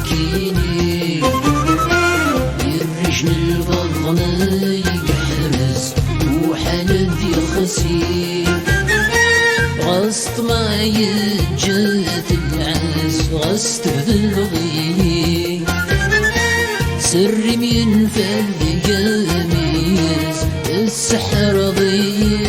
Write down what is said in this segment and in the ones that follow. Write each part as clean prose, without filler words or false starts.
كيني يرجن البطن يحرس وحالد يخسي غصت ما يجات العز غصت بالغيني سري من فل قميص السحر ضيق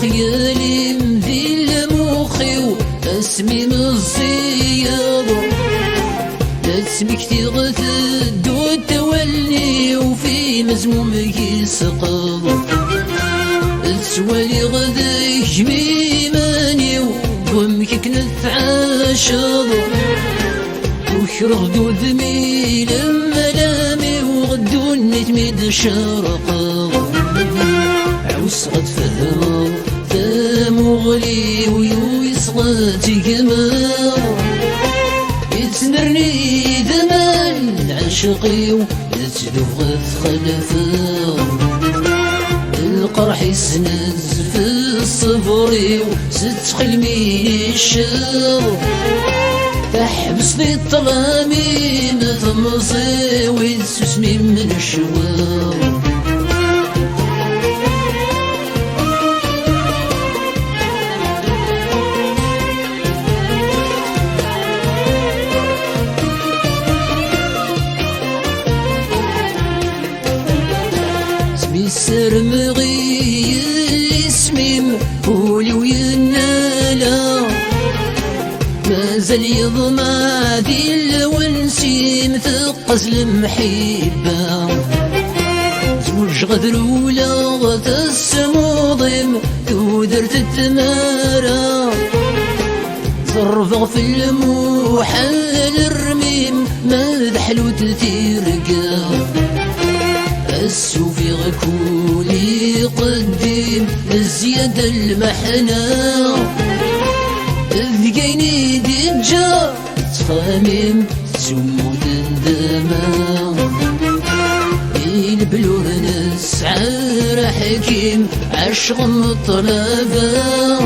خيالي مذيل مخي واسمي مصيب لاسمك تغثد وتولي وفي مزمومك يسقط تسوالي غدك ميماني وامك كنت عاشض وشرغ دودمي لما لامي وغدو النتمي شرقض عوس غد فهمو مغلي ويصغت قمر يتنرني ذمان عشقي ويتدوف غث خلفه القرح يسنز في الصبري وست خلمي الشر تحبس في الطلامي مثمصي ويتسسمي من الشوار السرمغي اسمي قولي وينالا مازال يضمع ذي الونسي مثقز المحبة زوج غدر ولا غد السموضم تودرت التمارة صرفغ في الموحل الرميم ما دحلو تلتيرقا السوفي غكولي قديم الزيادة المحنة ذقيني دجا تخامم تسمود الدماء البلور نسعر حكيم عشغم الطلبة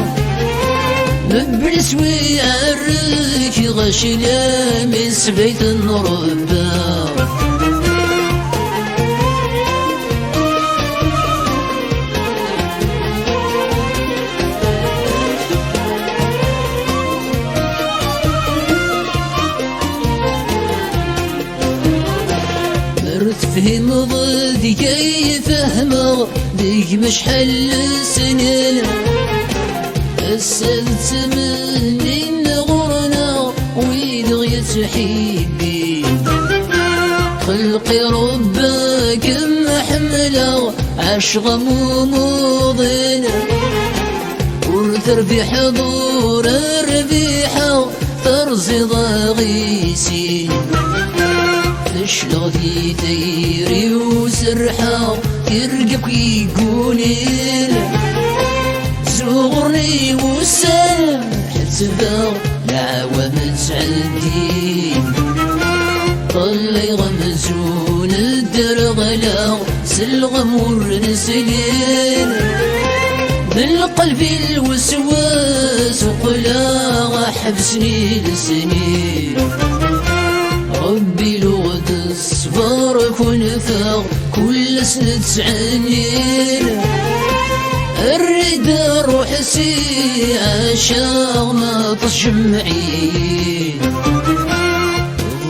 مبرسوي عرك غشي لامس بيت الربا تفهم ضد كي فهمه ديك مش حل سنين السلت من غرنا ويدغي تحبي خلقي ربك محمله عشغم وموضن وتربي حضور الربيحه ترزي ضغيسي تشلغ في تيري وسرحة يرقب يقولين زغرني وسلم حتبا العوام تعدين طلي غمزون الدرغلا سلغم ورنسلين بالقلب الوسواس وقلا حبسني لسنين ربي لغة الصبر كن فاغ كل سنة تسعنين الردا روح سي عاشاغ ما تجمعين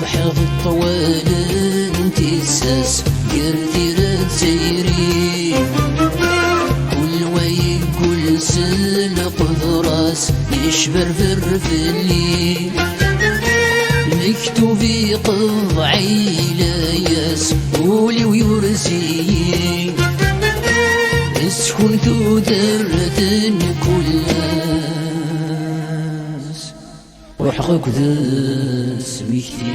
وحاض الطوال انتساس قردي رتيري كل ويق كل سلق ذراس يشبر في الرفلي مكتوبي قضعي لاياس قولي ويرزي اسكن ثودرة كل ناس روح قدس مكتي